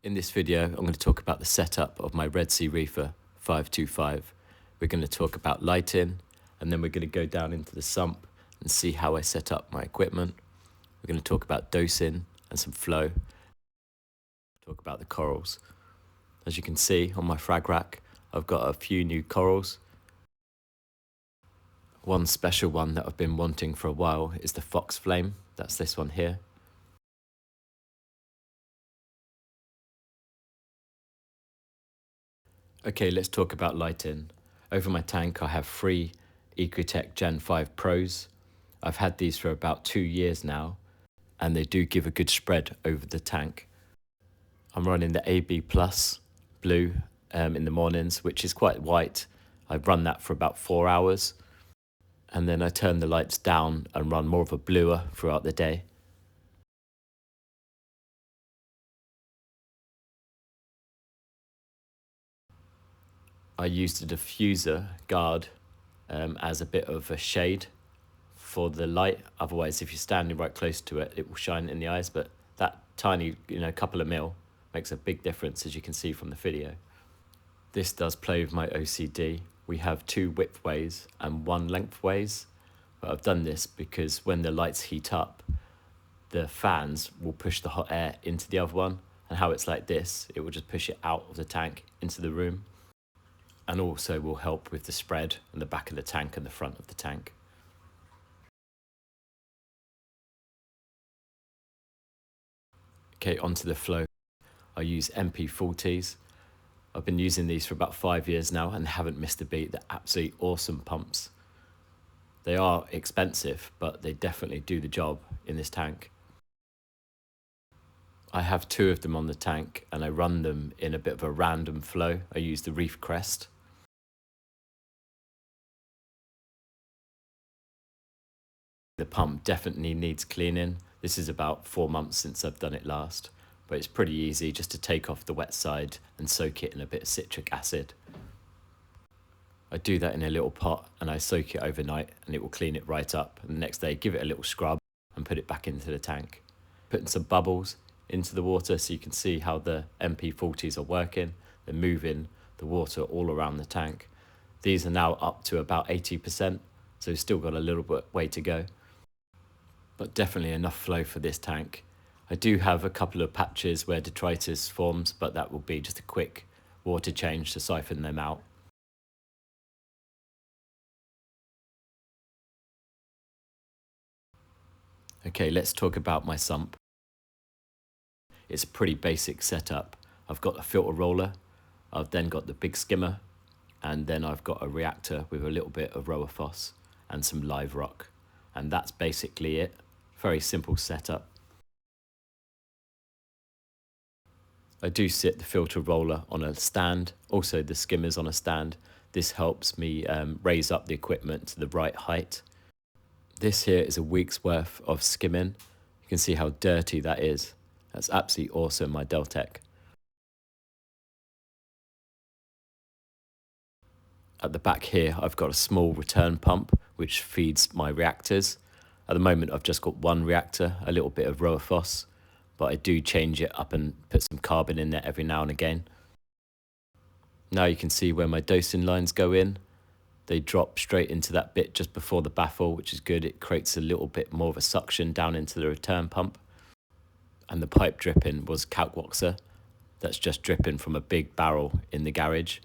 In this video, I'm going to talk about the setup of my Red Sea Reefer 525. We're going to talk about lighting, and then we're going to go down into the sump and see how I set up my equipment. We're going to talk about dosing and some flow, talk about the corals. As you can see on my frag rack, I've got a few new corals. One special one that I've been wanting for a while is the fox flame. That's this one here. Okay, let's talk about lighting. Over my tank, I have 3 Ecotech Gen 5 Pros. I've had these for about 2 years now, and they do give a good spread over the tank. I'm running the AB Plus blue in the mornings, which is quite white. I run that for about 4 hours, and then I turn the lights down and run more of a bluer throughout the day. I used a diffuser guard as a bit of a shade for the light. Otherwise, if you're standing right close to it, it will shine in the eyes. But that tiny, couple of mil makes a big difference, as you can see from the video. This does play with my OCD. We have 2 widthways and 1 lengthways. But I've done this because when the lights heat up, the fans will push the hot air into the other one. And how it's like this, it will just push it out of the tank into the room. And also will help with the spread in the back of the tank and the front of the tank. Okay, onto the flow. I use MP40s. I've been using these for about 5 years now and haven't missed a beat. They're absolutely awesome pumps. They are expensive, but they definitely do the job in this tank. I have 2 of them on the tank and I run them in a bit of a random flow. I use the Reef Crest. The pump definitely needs cleaning. This is about 4 months since I've done it last, but it's pretty easy just to take off the wet side and soak it in a bit of citric acid. I do that in a little pot and I soak it overnight and it will clean it right up. And the next day, give it a little scrub and put it back into the tank. Putting some bubbles into the water so you can see how the MP40s are working. They're moving the water all around the tank. These are now up to about 80%, so we've still got a little bit way to go. But definitely enough flow for this tank. I do have a couple of patches where detritus forms, but that will be just a quick water change to siphon them out. Okay, let's talk about my sump. It's a pretty basic setup. I've got a filter roller, I've then got the big skimmer, and then I've got a reactor with a little bit of rower phos and some live rock. And that's basically it. Very simple setup. I do sit the filter roller on a stand, also the skimmers on a stand. This helps me raise up the equipment to the right height. This here is a week's worth of skimming. You can see how dirty that is. That's absolutely awesome, my Deltec. At the back here, I've got a small return pump, which feeds my reactors. At the moment, I've just got 1 reactor, a little bit of rower phos, but I do change it up and put some carbon in there every now and again. Now you can see where my dosing lines go in. They drop straight into that bit just before the baffle, which is good. It creates a little bit more of a suction down into the return pump. And the pipe dripping was Kalkwaxer. That's just dripping from a big barrel in the garage.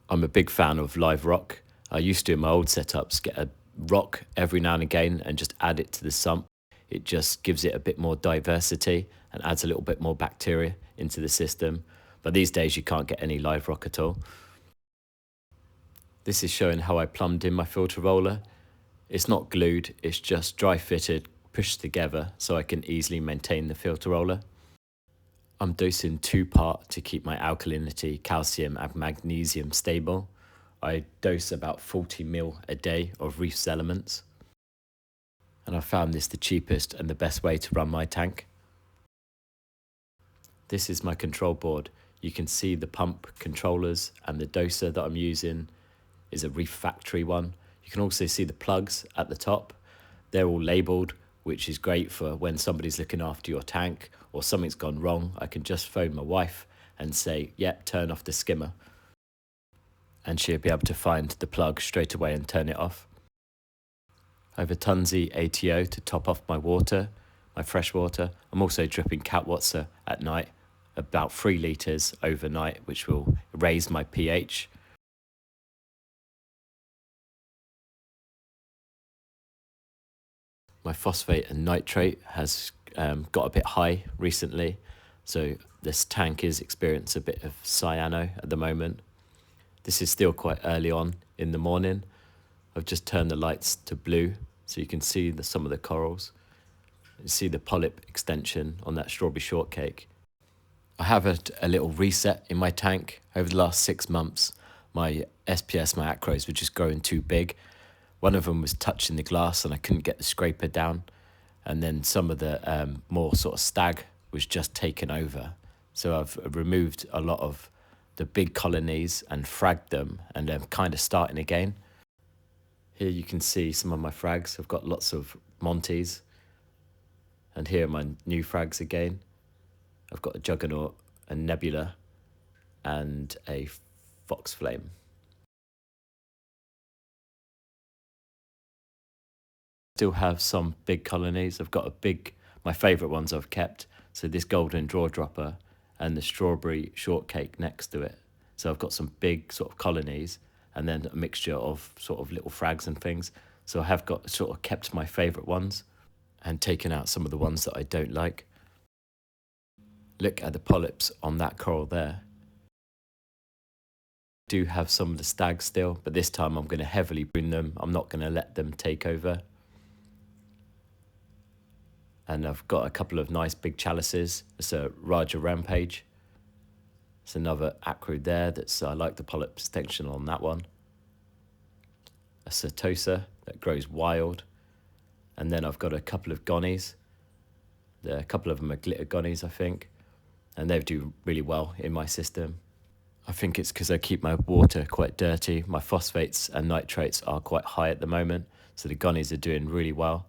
I'm a big fan of live rock. I used to in my old setups get a rock every now and again and just add it to the sump. It just gives it a bit more diversity and adds a little bit more bacteria into the system. But these days you can't get any live rock at all. This is showing how I plumbed in my filter roller. It's not glued, it's just dry fitted, pushed together so I can easily maintain the filter roller. I'm dosing 2-part to keep my alkalinity, calcium and magnesium stable. I dose about 40 ml a day of Reef's elements. And I found this the cheapest and the best way to run my tank. This is my control board. You can see the pump controllers and the doser that I'm using is a Reef factory one. You can also see the plugs at the top. They're all labelled which is great for when somebody's looking after your tank or something's gone wrong. I can just phone my wife and say, yep, turn off the skimmer. And she'll be able to find the plug straight away and turn it off. I have a Tunzi ATO to top off my water, my fresh water. I'm also dripping cat water at night, about 3 litres overnight, which will raise my pH. My phosphate and nitrate has got a bit high recently, so this tank is experiencing a bit of cyano at the moment. This is still quite early on in the morning. I've just turned the lights to blue so you can see some of the corals. You see the polyp extension on that strawberry shortcake. I have a little reset in my tank. Over the last 6 months, my SPS, my acros, were just growing too big. One of them was touching the glass and I couldn't get the scraper down. And then some of the more sort of stag was just taken over. So I've removed a lot of the big colonies and fragged them, and I'm kind of starting again. Here you can see some of my frags. I've got lots of Monties. And here are my new frags again. I've got a Juggernaut, a Nebula, and a Fox Flame. Still have some big colonies. I've got my favourite ones I've kept. So this golden draw dropper and the strawberry shortcake next to it. So I've got some big sort of colonies and then a mixture of sort of little frags and things. So I have got sort of kept my favourite ones and taken out some of the ones that I don't like. Look at the polyps on that coral there. I do have some of the stags still, but this time I'm going to heavily prune them. I'm not going to let them take over. And I've got a couple of nice big chalices. It's a Raja Rampage. It's another acrid there. I like the polyp extension on that one. A Setosa that grows wild. And then I've got a couple of Gonnies. A couple of them are glitter Gonnies, I think. And they do really well in my system. I think it's because I keep my water quite dirty. My phosphates and nitrates are quite high at the moment. So the Gonnies are doing really well.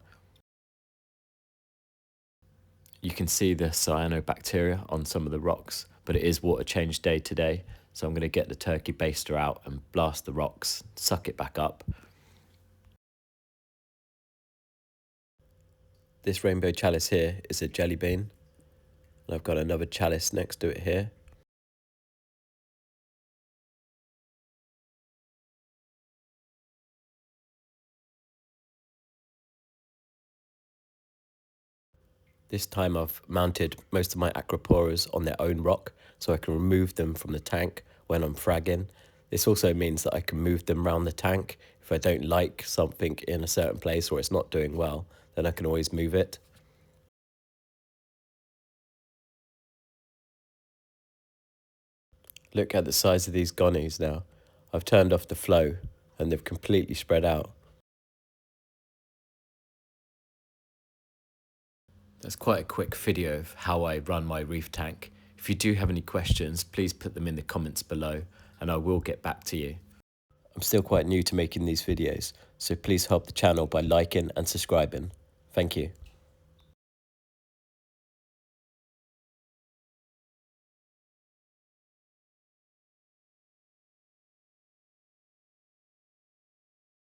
You can see the cyanobacteria on some of the rocks, but it is water change day today. So I'm going to get the turkey baster out and blast the rocks, suck it back up. This rainbow chalice here is a jelly bean. And I've got another chalice next to it here. This time I've mounted most of my acroporas on their own rock so I can remove them from the tank when I'm fragging. This also means that I can move them around the tank. If I don't like something in a certain place or it's not doing well, then I can always move it. Look at the size of these Gonnies now. I've turned off the flow and they've completely spread out. That's quite a quick video of how I run my reef tank. If you do have any questions, please put them in the comments below and I will get back to you. I'm still quite new to making these videos, so please help the channel by liking and subscribing. Thank you.